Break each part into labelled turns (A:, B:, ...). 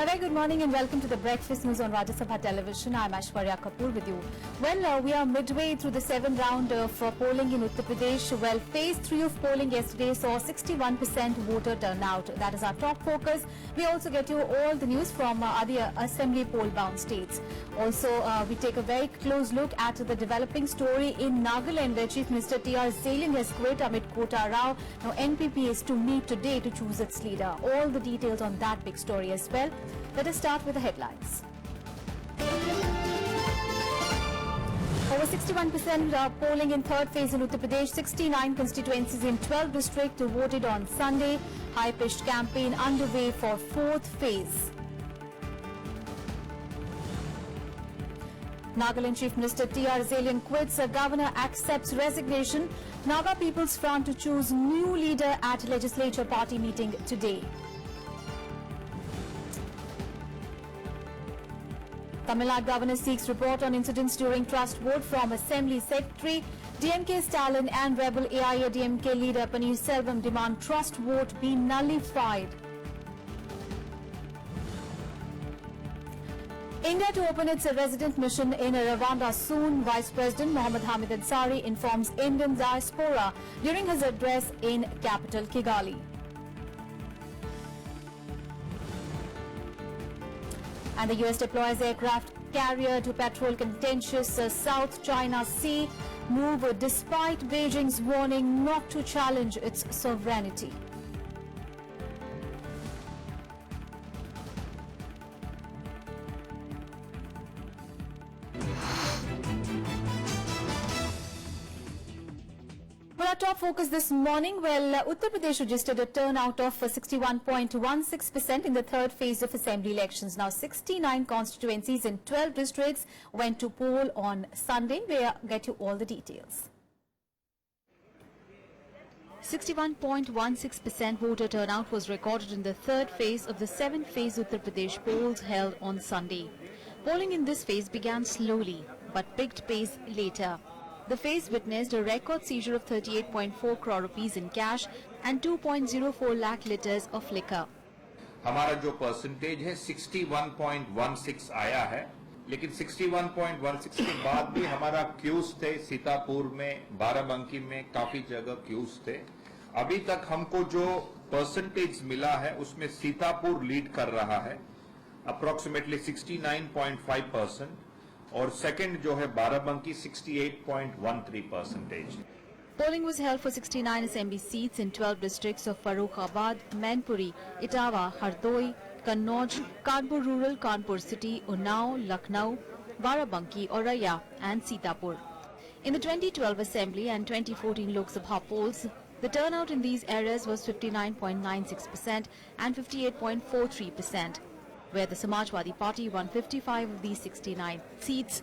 A: A very good morning and welcome to the Breakfast News on Rajya Sabha Television. I'm Aishwarya Kapoor with you. Well, we are midway through the 7th round of polling in Uttar Pradesh. Well, phase 3 of polling yesterday saw 61% voter turnout. That is our top focus. We also get you all the news from other assembly poll-bound states. Also, we take a very close look at the developing story in Nagaland, where Chief Minister Zeliang has quit amid Kota Rao. Now, NPP is to meet today to choose its leader. All the details on that big story as well. Let us start with the headlines. Over 61% polling in third phase in Uttar Pradesh. 69 constituencies in 12 districts voted on Sunday. High-pitched campaign underway for fourth phase. Nagaland Chief Minister Zeliang quits. Governor accepts resignation. Naga People's Front to choose new leader at Legislature Party meeting today. Tamil Nadu Governor seeks report on incidents during trust vote from Assembly Secretary. DMK Stalin and rebel AIADMK leader Panneerselvam demand trust vote be nullified. India to open its resident mission in Rwanda soon. Vice President Mohammad Hamid Ansari informs Indian diaspora during his address in capital Kigali. And the US deploys aircraft carrier to patrol contentious South China Sea move despite Beijing's warning not to challenge its sovereignty. Well, our top focus this morning, Uttar Pradesh registered a turnout of 61.16% in the third phase of assembly elections. Now, 69 constituencies in 12 districts went to poll on Sunday. We'll get you all the details. 61.16% voter turnout was recorded in the third phase of the 7th phase Uttar Pradesh polls held on Sunday. Polling in this phase began slowly but picked pace later. The phase witnessed a record seizure of 38.4 crore rupees in cash and 2.04 lakh liters of liquor.
B: हमारा जो percentage है 61.16 आया है, लेकिन 61.16 के बाद भी हमारा क्यूज थे सीतापुर में, बाराबंकी में काफी जगह क्यूज थे. अभी तक हमको जो परसेंटेज मिला है उसमें सीतापुर लीड कर रहा है अप्रोक्सीमेटली 69.5%. और सेकंड जो है Barabanki 68.13%.
A: Polling was held for 69 assembly seats in 12 districts of Farrukhabad, Mainpuri, Etawah, Hardoi, Kannauj, Kanpur Rural, Kanpur City, Unnao, Lucknow, Barabanki, Auraiya and Sitapur. In the 2012 assembly and 2014 Lok Sabha polls, the turnout in these areas was 59.96% and 58.43%. where the Samajwadi Party won 55 of these 69 seats,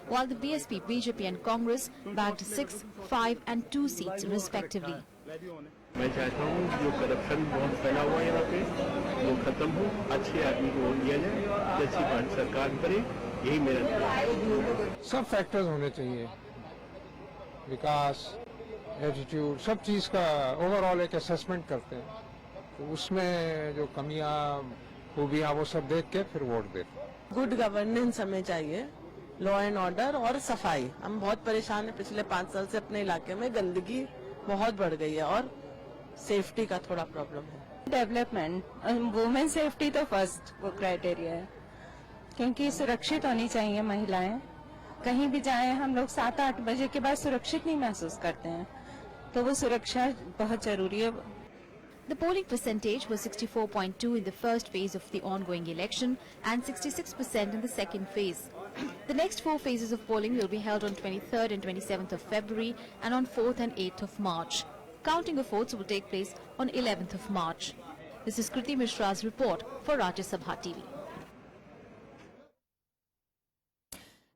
A: while the BSP, BJP and Congress bagged 6, 5 and 2 seats respectively.
C: मैं चाहता हूँ जो corruption बहुत फैला हुआ है यहाँ पे वो खत्म हो, अच्छे आदमी को वोट दिया जाए, जैसी पार्टी सरकार करे, यही मेरा.
D: सब फैक्टर्स होने चाहिए, विकास, एटीट्यूड, सब चीज का ओवरऑल एक असेसमेंट करते हैं, तो उसमें जो कमियां खूबियां वो सब देख के फिर वोट दे.
E: गुड गवर्नेंस हमें चाहिए, लॉ एंड ऑर्डर और सफाई. हम बहुत परेशान हैं पिछले 5 साल से. अपने इलाके में गंदगी बहुत बढ़ गई है और सेफ्टी का थोड़ा प्रॉब्लम है.
F: डेवलपमेंट, वुमेन सेफ्टी तो फर्स्ट वो क्राइटेरिया है, क्योंकि सुरक्षित होनी चाहिए महिलाएं. कहीं भी जाएं हम लोग 7-8 बजे के बाद सुरक्षित नहीं महसूस करते हैं, तो वो सुरक्षा बहुत जरूरी है.
A: The polling percentage was 64.2 in the first phase of the ongoing election and 66% in the second phase. The next 4 phases of polling will be held on 23rd and 27th of February and on 4th and 8th of March. Counting of votes will take place on 11th of March. This is Kriti Mishra's report for Rajya Sabha TV.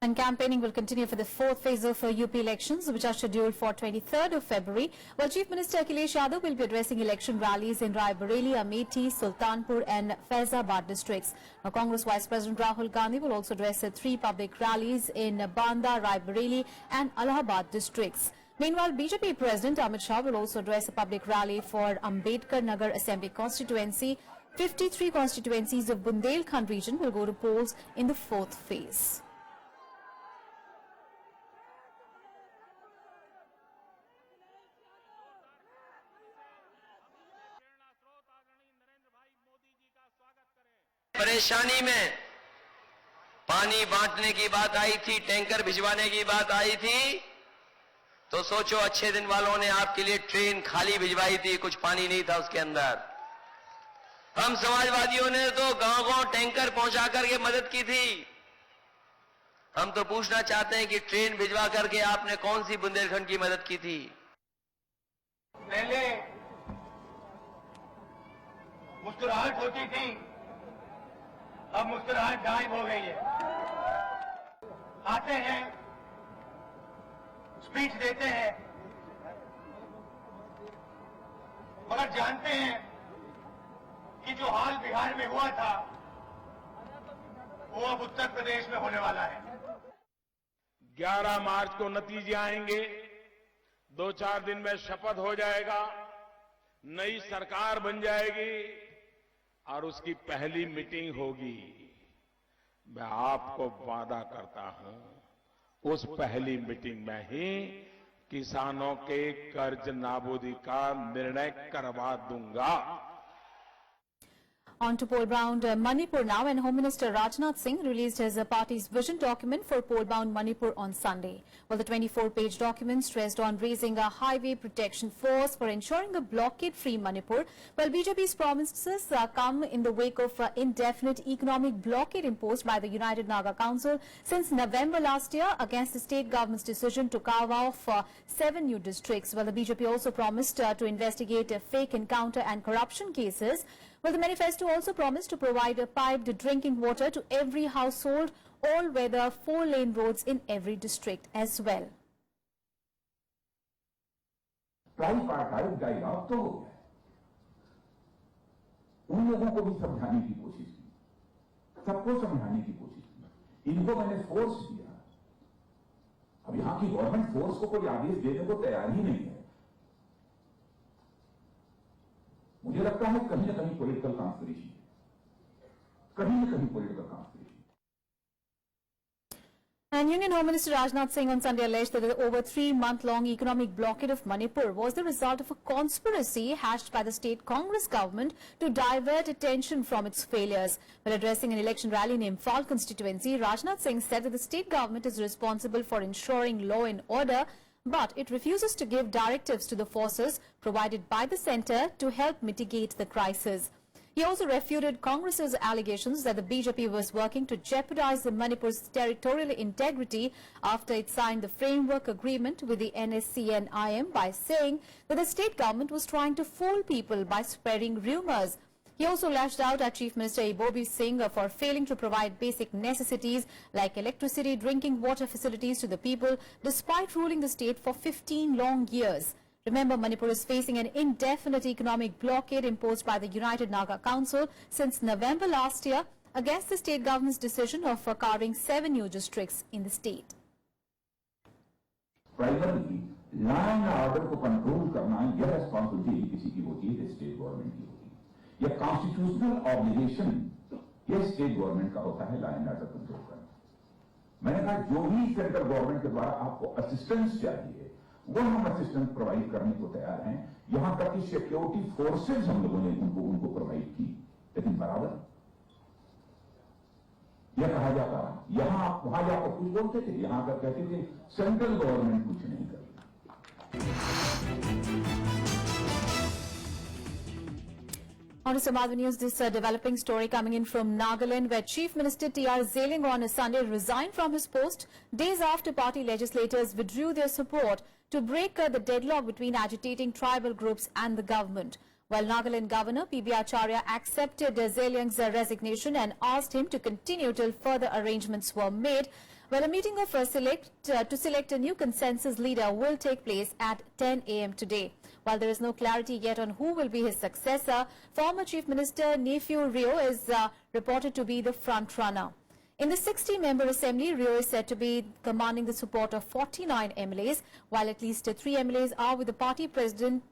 A: And campaigning will continue for the 4th phase of UP elections, which are scheduled for 23rd of February. While Chief Minister Akhilesh Yadav will be addressing election rallies in Raebareli, Amethi, Sultanpur and Faizabad districts. Now, Congress Vice President Rahul Gandhi will also address 3 public rallies in Banda, Raebareli and Allahabad districts. Meanwhile, BJP President Amit Shah will also address a public rally for Ambedkar Nagar Assembly constituency. 53 constituencies of Bundelkhand region will go to polls in the fourth phase.
G: परेशानी में पानी बांटने की बात आई थी, tanker भिजवाने की बात आई थी, तो सोचो अच्छे दिन वालों ने आपके लिए ट्रेन खाली भिजवाई थी, कुछ पानी नहीं था उसके अंदर। हम समाजवादियों ने तो गांव-गांव टैंकर पहुंचा करके मदद की थी। हम तो पूछना चाहते हैं कि ट्रेन भिजवा करके आपने कौन सी बुंदेलखंड की मदद की थी?
H: पहले मुस्कुराहट होती थी, अब मुस्कुराहट गायब हो गई है। आते हैं, स्पीच देते हैं, मगर जानते हैं कि जो हाल बिहार में हुआ था वो अब उत्तर प्रदेश में होने वाला है।
I: 11 मार्च को नतीजे आएंगे, 2-4 दिन में शपथ हो जाएगा, नई सरकार बन जाएगी और उसकी पहली मीटिंग होगी। मैं आपको वादा करता हूं, उस पहली मीटिंग में ही किसानों के कर्ज नाबूदी का निर्णय करवा दूंगा।
A: On to poll-bound Manipur now, and Home Minister Rajnath Singh released his party's vision document for poll-bound Manipur on Sunday. Well, the 24-page document stressed on raising a highway protection force for ensuring a blockade-free Manipur. Well, BJP's promises come in the wake of indefinite economic blockade imposed by the United Naga Council since November last year against the state government's decision to carve off 7 new districts. Well, the BJP also promised to investigate fake encounter and corruption cases. Well, the manifesto also promised to provide piped drinking water to every household, all-weather 4-lane roads in every district as well.
J: Tripartite dialogue तो हो गया, उन लोगों को भी समझाने की कोशिश की, सबको समझाने की कोशिश की, इनको मैंने फोर्स दिया। अब यहां की गवर्नमेंट फोर्स को कोई आदेश देने को तैयार ही नहीं है। मुझे लगता है कहीं ना कहीं पॉलिटिकल कॉन्स्पिरेसी है, कहीं ना कहीं political conspiracy.
A: And Union Home Minister Rajnath Singh on Sunday alleged that the over 3-month-long economic blockade of Manipur was the result of a conspiracy hatched by the state Congress government to divert attention from its failures. While addressing an election rally in Imphal constituency, Rajnath Singh said that the state government is responsible for ensuring law and order, but it refuses to give directives to the forces provided by the centre to help mitigate the crisis. He also refuted Congress's allegations that the BJP was working to jeopardize Manipur's territorial integrity after it signed the framework agreement with the NSCN-IM by saying that the state government was trying to fool people by spreading rumours. He also lashed out at Chief Minister Ibobi Singh for failing to provide basic necessities like electricity, drinking water facilities to the people, despite ruling the state for 15 long years. Remember, Manipur is facing an indefinite economic blockade imposed by the United Naga Council since November last year against the state government's decision of carving 7 new districts in the state.
J: Primarily law and order को control करना यह responsibility किसी की होती है, state government की होती है। यह कॉन्स्टिट्यूशनल ऑब्लिगेशन यह स्टेट गवर्नमेंट का होता है, लॉ एंड ऑर्डर कंट्रोल करना। मैंने कहा जो भी सेंट्रल गवर्नमेंट के द्वारा आपको असिस्टेंस चाहिए वो हम असिस्टेंस प्रोवाइड करने को तैयार हैं। यहां तक कि सिक्योरिटी फोर्सेज हम लोगों ने उनको प्रोवाइड की, लेकिन बराबर यह कहा जाता यहां वहां जाकर कुछ बोलते थे, यहां पर कहते थे सेंट्रल गवर्नमेंट कुछ नहीं करेगी।
A: On to some other news, this developing story coming in from Nagaland, where Chief Minister T.R. Zeliang on a Sunday resigned from his post days after party legislators withdrew their support to break the deadlock between agitating tribal groups and the government. While Nagaland Governor P.B. Acharya accepted Zeliang's resignation and asked him to continue till further arrangements were made, well, a meeting of to select a new consensus leader will take place at 10 a.m. today. While there is no clarity yet on who will be his successor, former Chief Minister Nephew Rio is reported to be the front runner. In the 60-member assembly, Rio is said to be commanding the support of 49 MLAs, while at least 3 MLAs are with the party president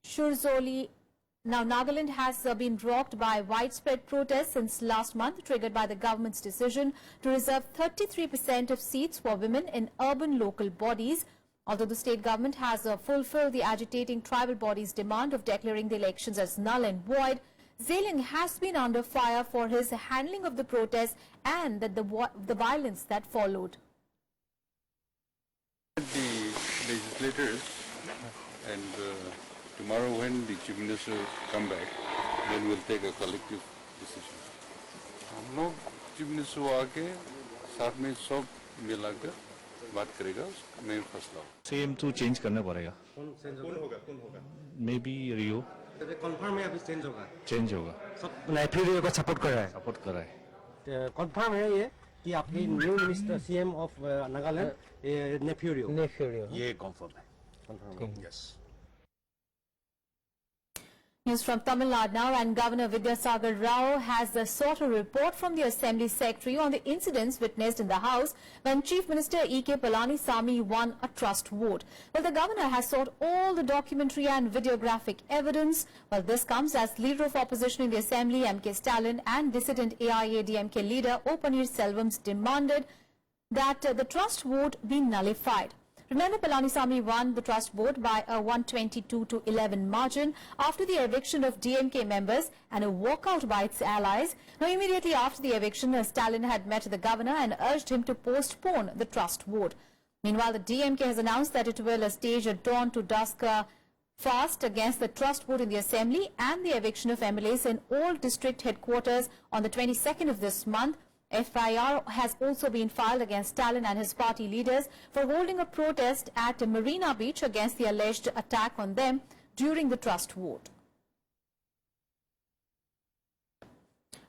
A: Shurzoli Now, Nagaland has been rocked by widespread protests since last month, triggered by the government's decision to reserve 33% of seats for women in urban local bodies. Although the state government has fulfilled the agitating tribal bodies' demand of declaring the elections as null and void, Zeliang has been under fire for his handling of the protests and the violence that followed.
K: The legislators and tomorrow when the Chief Minister come back, then we'll take a collective decision. हम लोग Chief Minister को आके साथ में सब मिलाकर बात करेगा, मैं फैसला हो.
L: CM तो चेंज करना पड़ेगा.
H: कौन होगा?
L: Maybe Rio.
H: कंफर्म है अभी चेंज होगा.
L: चेंज होगा.
H: सब नेफ्यू को सपोर्ट कर रहा है.
L: सपोर्ट कर रहा है.
H: कंफर्म है ये कि आपकी new minister CM of Nagaland nephew.
L: ये कंफर्म है.
H: Yes.
A: News from Tamil Nadu now, and Governor Vidyasagar Rao has sought a report from the Assembly Secretary on the incidents witnessed in the House when Chief Minister E.K. Palanisamy won a trust vote. Well, the Governor has sought all the documentary and videographic evidence. Well, this comes as Leader of Opposition in the Assembly, M.K. Stalin, and dissident AIADMK leader Panneerselvam demanded that the trust vote be nullified. Remember, Palanisamy won the trust vote by a 122-11 margin after the eviction of DMK members and a walkout by its allies. Now, immediately after the eviction, Stalin had met the governor and urged him to postpone the trust vote. Meanwhile, the DMK has announced that it will stage a dawn to dusk fast against the trust vote in the Assembly and the eviction of MLAs in all district headquarters on the 22nd of this month. FIR has also been filed against Stalin and his party leaders for holding a protest at Marina Beach against the alleged attack on them during the trust vote.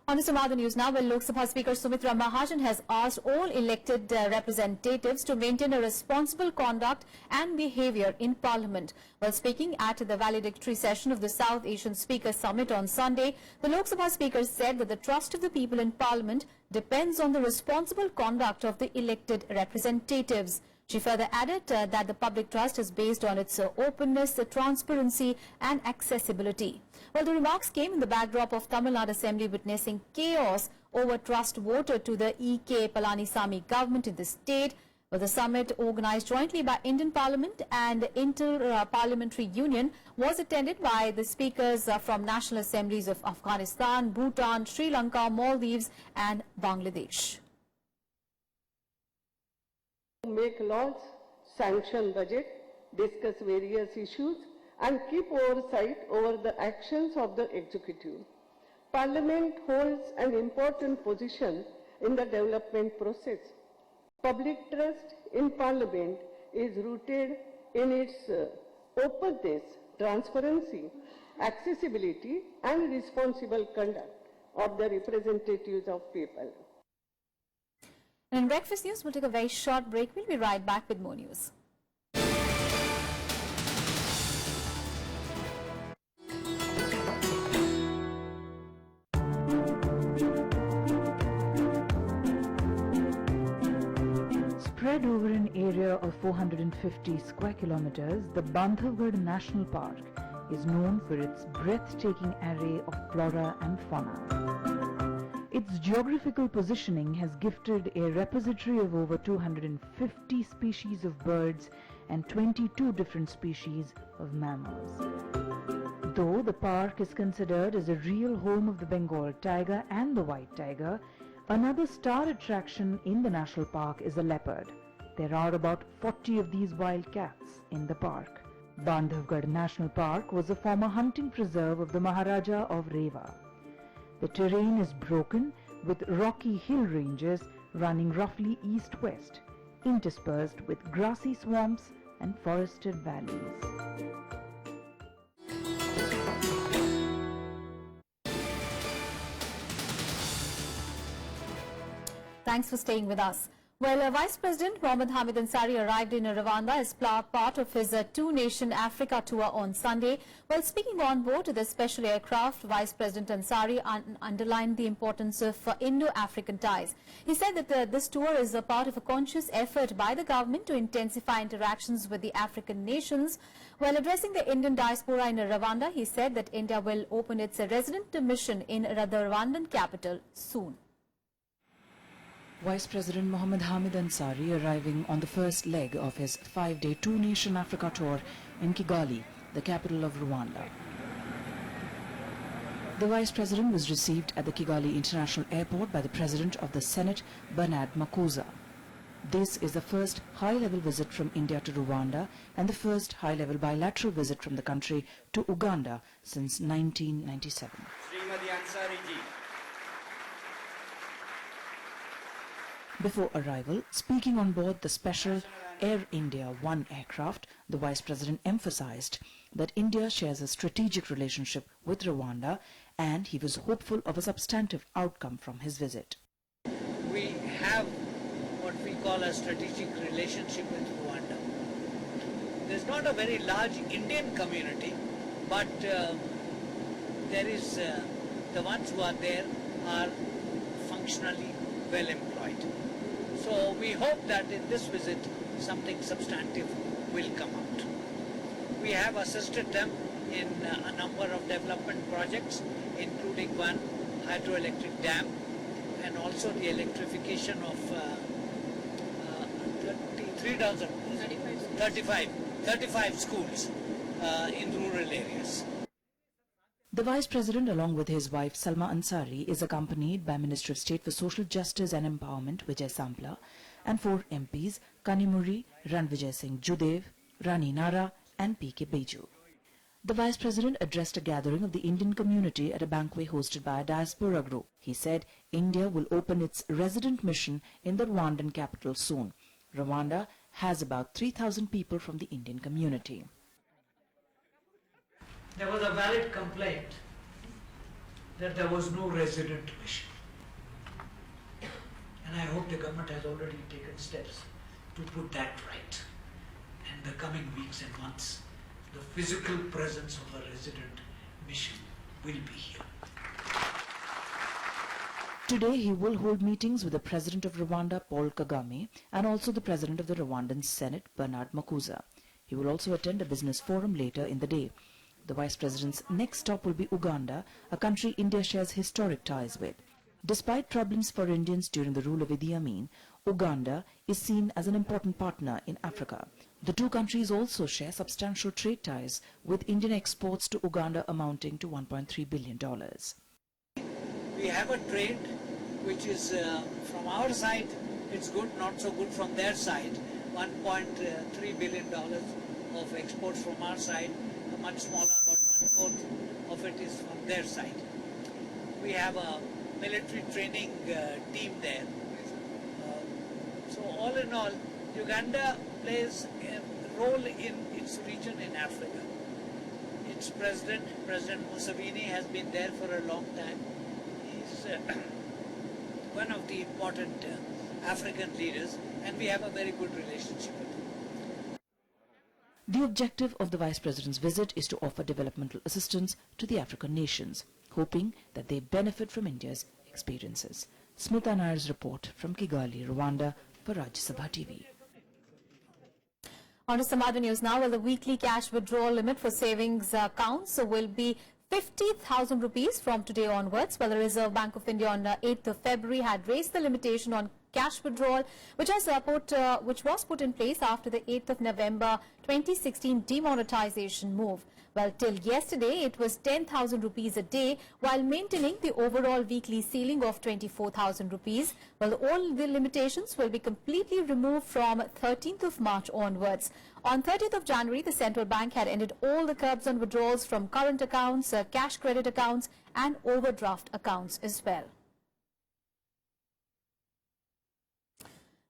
A: On to some other news now, where Lok Sabha Speaker Sumitra Mahajan has asked all elected representatives to maintain a responsible conduct and behaviour in Parliament. While speaking at the valedictory session of the South Asian Speakers Summit on Sunday, the Lok Sabha Speaker said that the trust of the people in Parliament depends on the responsible conduct of the elected representatives. She further added that the public trust is based on its openness, transparency and accessibility. Well, the remarks came in the backdrop of Tamil Nadu Assembly witnessing chaos over trust vote to the E.K. Palanisamy government in the state. Well, the summit, organised jointly by Indian Parliament and Inter-Parliamentary Union, was attended by the speakers from National Assemblies of Afghanistan, Bhutan, Sri Lanka, Maldives and Bangladesh.
M: Make laws, sanction budget, discuss various issues and keep oversight over the actions of the executive. Parliament holds an important position in the development process. Public trust in Parliament is rooted in its openness, transparency, accessibility and responsible conduct of the representatives of people.
A: In Breakfast News, we'll take a very short break. We'll be right back with more news.
N: Spread over an area of 450 square kilometers, the Bandhavgarh National Park is known for its breathtaking array of flora and fauna. Its geographical positioning has gifted a repository of over 250 species of birds and 22 different species of mammals. Though the park is considered as a real home of the Bengal tiger and the white tiger, another star attraction in the national park is the leopard. There are about 40 of these wild cats in the park. Bandhavgarh National Park was a former hunting preserve of the Maharaja of Rewa. The terrain is broken with rocky hill ranges running roughly east-west, interspersed with grassy swamps and forested valleys.
A: Thanks for staying with us. Well, Vice President Mohammad Hamid Ansari arrived in Rwanda as part of his two-nation Africa tour on Sunday. While speaking on board the special aircraft, Vice President Ansari underlined the importance of Indo-African ties. He said that this tour is a part of a conscious effort by the government to intensify interactions with the African nations. While addressing the Indian diaspora in Rwanda, he said that India will open its resident mission in the Rwandan capital soon.
N: Vice President Mohammad Hamid Ansari arriving on the first leg of his 5-day two-nation Africa tour in Kigali, the capital of Rwanda. The Vice President was received at the Kigali International Airport by the President of the Senate, Bernard Makuza. This is the first high-level visit from India to Rwanda and the first high-level bilateral visit from the country to Uganda since 1997. Before arrival, speaking on board the special Air India 1 aircraft, the Vice President emphasized that India shares a strategic relationship with Rwanda and he was hopeful of a substantive outcome from his visit.
O: We have what we call a strategic relationship with Rwanda. There's not a very large Indian community, but there is the ones who are there are functionally well employed. So we hope that in this visit something substantive will come out. We have assisted them in a number of development projects, including one hydroelectric dam and also the electrification of 35 schools in rural areas.
N: The Vice President, along with his wife Salma Ansari, is accompanied by Minister of State for Social Justice and Empowerment Vijay Sampla and 4 MPs Kanimuri, Ranvijay Singh Judev, Rani Nara and PK Beju. The Vice President addressed a gathering of the Indian community at a banquet hosted by a diaspora group. He said India will open its resident mission in the Rwandan capital soon. Rwanda has about 3,000 people from the Indian community.
P: There was a valid complaint that there was no resident mission. And I hope the government has already taken steps to put that right. In the coming weeks and months, the physical presence of a resident mission will be here.
N: Today he will hold meetings with the President of Rwanda, Paul Kagame, and also the President of the Rwandan Senate, Bernard Makuza. He will also attend a business forum later in the day. The Vice President's next stop will be Uganda, a country India shares historic ties with. Despite problems for Indians during the rule of Idi Amin, Uganda is seen as an important partner in Africa. The two countries also share substantial trade ties, with Indian exports to Uganda amounting to $1.3 billion.
O: We have a trade which is, from our side, it's good, not so good from their side. $1.3 billion of exports from our side, much smaller, about 1/4 of it is from their side. We have a military training team there. So all in all, Uganda plays a role in its region in Africa. Its president, President Museveni, has been there for a long time. He's one of the important African leaders, and we have a very good relationship with him.
N: The objective of the Vice President's visit is to offer developmental assistance to the African nations, hoping that they benefit from India's experiences. Smita Nair's report from Kigali, Rwanda for Rajya Sabha TV.
A: On to some other news now. Well, the weekly cash withdrawal limit for savings accounts will be 50,000 rupees from today onwards. Well, the Reserve Bank of India on 8th of February had raised the limitation on cash withdrawal, which was put in place after the 8th of November 2016 demonetization move. Well, till yesterday, it was 10,000 rupees a day, while maintaining the overall weekly ceiling of 24,000 rupees. Well, all the limitations will be completely removed from 13th of March onwards. On 30th of January, the central bank had ended all the curbs on withdrawals from current accounts, cash credit accounts, and overdraft accounts as well.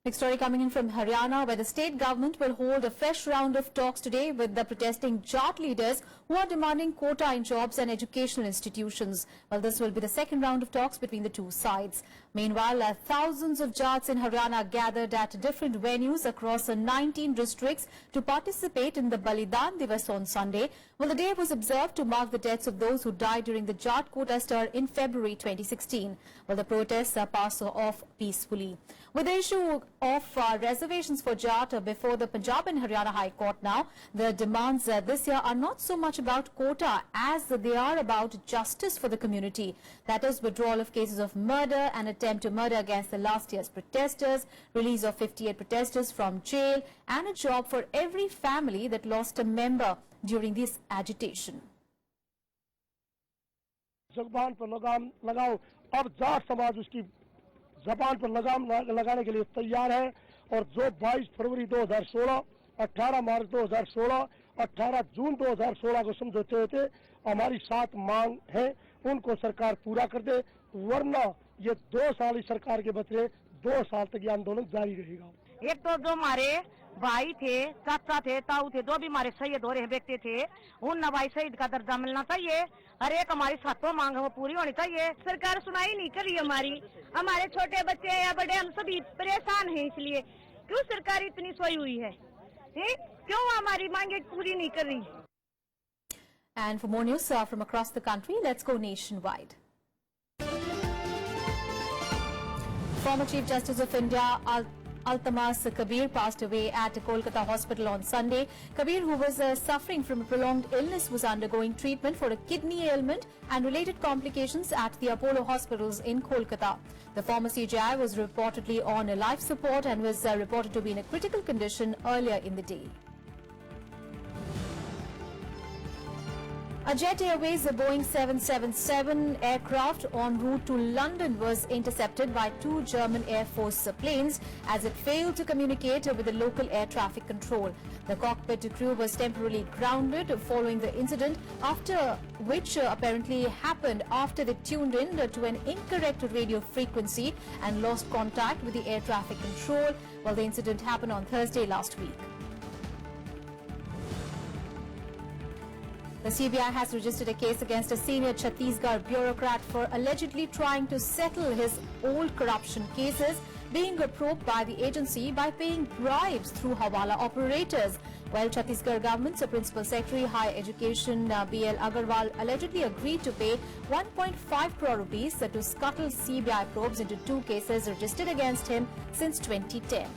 A: Next story coming in from Haryana, where the state government will hold a fresh round of talks today with the protesting Jat leaders who are demanding quota in jobs and educational institutions. Well, this will be the second round of talks between the two sides. Meanwhile, thousands of Jats in Haryana gathered at different venues across 19 districts to participate in the Balidan Divas on Sunday. Well, the day was observed to mark the deaths of those who died during the Jat quota stir in February 2016. Well, the protests passed off peacefully. With the issue of reservations for Jat before the Punjab and Haryana High Court now, the demands this year are not so much about quota as they are about justice for the community. That is, withdrawal of cases of murder and attempt to murder against the last year's protesters, release of 58 protesters from jail, and a job for every family that lost a member during this agitation.
Q: जुबान पर लगाओ अब जाट समाज उसकी जबान पर लगाम लगाने के लिए तैयार है और जो 22 फरवरी 2016, 18 मार्च 2016, 18 जून 2016 को समझौते हुए थे, हमारी 7 मांग है, उनको सरकार पूरा कर दे, वरना ये 2 साल इस सरकार के बचले 2 साल तक ये आंदोलन जारी रहेगा।
R: एक तो जो हमारे भाई थे, चाचा थे, ताऊ थे, जो भी हमारे शहीद हो रहे व्यक्ति थे, उन नवाई शहीद का दर्जा मिलना चाहिए। हर एक हमारी 7 मांग है वो पूरी होनी चाहिए। सरकार सुनाई नहीं कर रही हमारी, हमारे छोटे बच्चे या बड़े हम सभी परेशान हैं। इसलिए क्यों सरकार इतनी सोई हुई है? क्यों हमारी मांगे पूरी नहीं कर रही?
A: And for more news from across the country, let's go nationwide. Former Chief Justice of India, Altamas Kabir, passed away at Kolkata Hospital on Sunday. Kabir, who was suffering from a prolonged illness, was undergoing treatment for a kidney ailment and related complications at the Apollo hospitals in Kolkata. The former CJI was reportedly on life support and was reported to be in a critical condition earlier in the day. A Jet Airways Boeing 777 aircraft en route to London was intercepted by 2 German Air Force planes as it failed to communicate with the local air traffic control. The cockpit crew was temporarily grounded following the incident, after which apparently happened after they tuned in to an incorrect radio frequency and lost contact with the air traffic control. Well, the incident happened on Thursday last week. The CBI has registered a case against a senior Chhattisgarh bureaucrat for allegedly trying to settle his old corruption cases, being probed by the agency by paying bribes through Hawala operators. While Chhattisgarh government's Principal Secretary Higher Education B.L. Agarwal allegedly agreed to pay 1.5 crore rupees to scuttle CBI probes into 2 cases registered against him since 2010.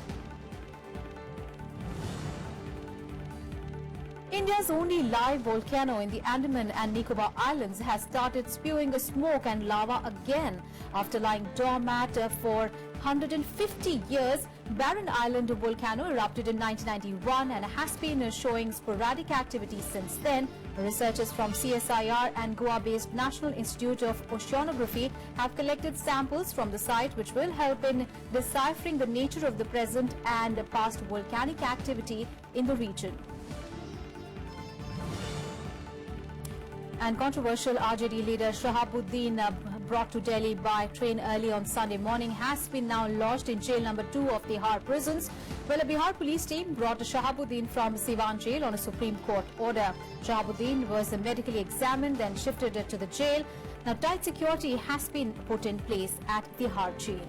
A: India's only live volcano in the Andaman and Nicobar Islands has started spewing smoke and lava again. After lying dormant for 150 years, Barren Island volcano erupted in 1991 and has been showing sporadic activity since then. Researchers from CSIR and Goa-based National Institute of Oceanography have collected samples from the site, which will help in deciphering the nature of the present and past volcanic activity in the region. And controversial RJD leader Shahabuddin, brought to Delhi by train early on Sunday morning, has been now lodged in jail number 2 of Bihar prisons. Well, a Bihar police team brought Shahabuddin from Siwan jail on a Supreme Court order. Shahabuddin was medically examined, then shifted to the jail. Now, tight security has been put in place at Bihar jail.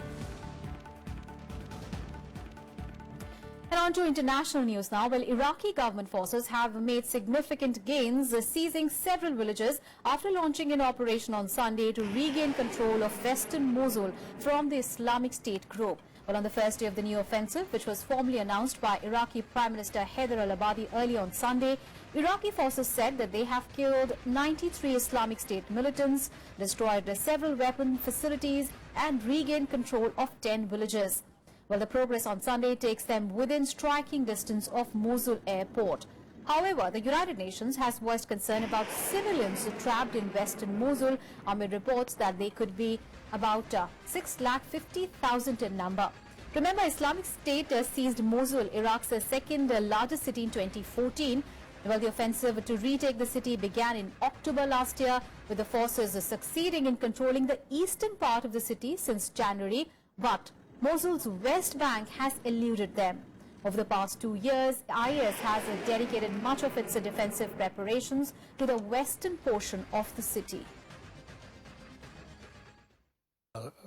A: And on to international news now. Well, Iraqi government forces have made significant gains, seizing several villages after launching an operation on Sunday to regain control of western Mosul from the Islamic State group. Well, on the first day of the new offensive, which was formally announced by Iraqi Prime Minister Haider al-Abadi early on Sunday, Iraqi forces said that they have killed 93 Islamic State militants, destroyed several weapon facilities, and regained control of 10 villages. Well, the progress on Sunday takes them within striking distance of Mosul airport. However, the United Nations has voiced concern about civilians trapped in western Mosul amid reports that they could be about 650,000 in number. Remember, Islamic State seized Mosul, Iraq's second largest city, in 2014. Well, the offensive to retake the city began in October last year, with the forces succeeding in controlling the eastern part of the city since January, but Mosul's west bank has eluded them. Over the past 2 years, IS has dedicated much of its defensive preparations to the western portion of the city.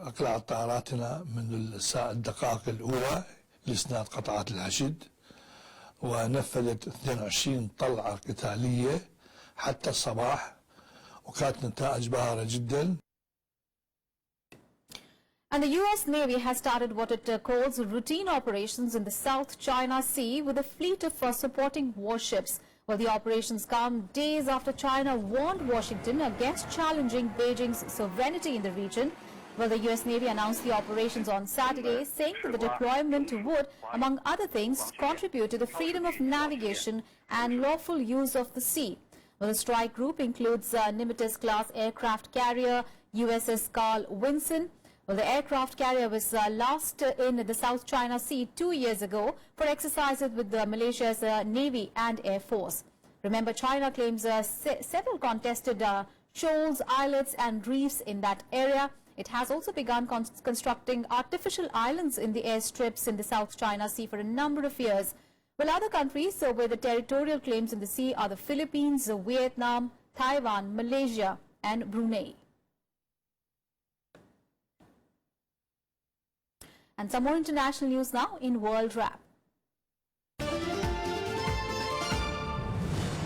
S: أقلع طائراتنا منذ الدقائق الأولى لإسناد قطعات الحشد ونفذت 22 طلعة قتالية حتى الصباح وكانت نتائج باهرة جدا.
A: And the US Navy has started what it calls routine operations in the South China Sea with a fleet of supporting warships. Well, the operations come days after China warned Washington against challenging Beijing's sovereignty in the region. Well, the US Navy announced the operations on Saturday, saying that the deployment would, among other things, contribute to the freedom of navigation and lawful use of the sea. Well, the strike group includes Nimitz-class aircraft carrier USS Carl Vinson. Well, the aircraft carrier was last in the South China Sea 2 years ago for exercises with Malaysia's Navy and Air Force. Remember, China claims several contested shoals, islets and reefs in that area. It has also begun constructing artificial islands in the airstrips in the South China Sea for a number of years. Well, other countries with the territorial claims in the sea are the Philippines, Vietnam, Taiwan, Malaysia and Brunei. And some more international news now in World Wrap.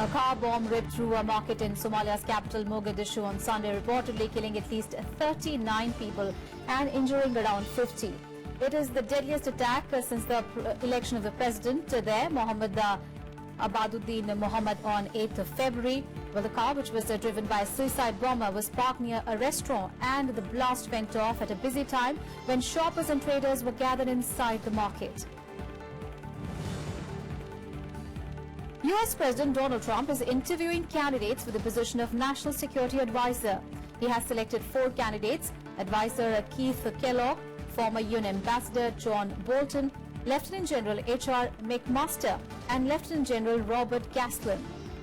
A: A car bomb ripped through a market in Somalia's capital Mogadishu on Sunday, reportedly killing at least 39 people and injuring around 50. It is the deadliest attack since the election of the president there, Mohammad Mohammad, on 8th of February. Well, the car, which was driven by a suicide bomber, was parked near a restaurant, and the blast went off at a busy time when shoppers and traders were gathered inside the market. US President Donald Trump is interviewing candidates for the position of National Security Advisor. He has selected 4 candidates: Advisor Keith Kellogg, former UN Ambassador John Bolton, Lieutenant General H.R. McMaster and Lieutenant General Robert Gaslin.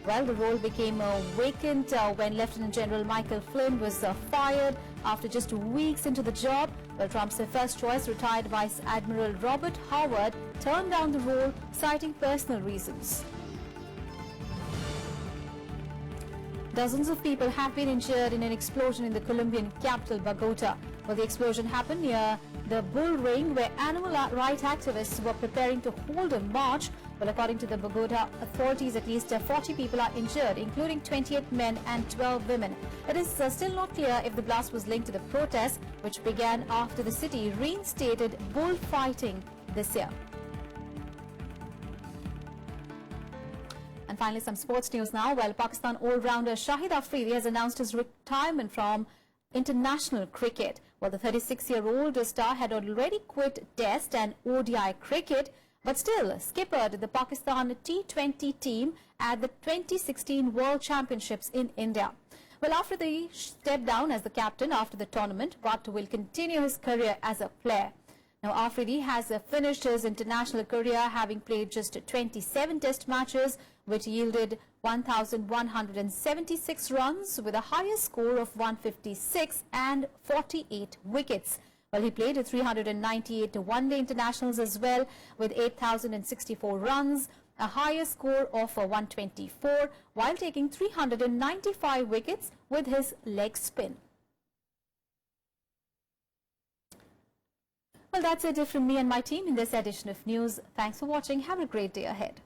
A: Well, the role became vacant when Lieutenant General Michael Flynn was fired after just weeks into the job. Well, Trump's first choice, retired Vice Admiral Robert Howard, turned down the role, citing personal reasons. Dozens of people have been injured in an explosion in the Colombian capital, Bogota. Well, the explosion happened near the bull ring where animal rights activists were preparing to hold a march. Well, according to the Bogota authorities, at least 40 people are injured, including 28 men and 12 women. It is still not clear if the blast was linked to the protests, which began after the city reinstated bullfighting this year. And finally, some sports news now. Well, Pakistan all-rounder Shahid Afridi has announced his retirement from international cricket. Well, the 36-year-old star had already quit Test and ODI cricket, but still skippered the Pakistan T20 team at the 2016 World Championships in India. Well, Afridi stepped down as the captain after the tournament, but will continue his career as a player. Now, Afridi has finished his international career having played just 27 test matches, which yielded 1,176 runs with a highest score of 156 and 48 wickets. Well, he played 398 one-day internationals as well with 8,064 runs, a higher score of 124, while taking 395 wickets with his leg spin. Well, that's it from me and my team in this edition of news. Thanks for watching. Have a great day ahead.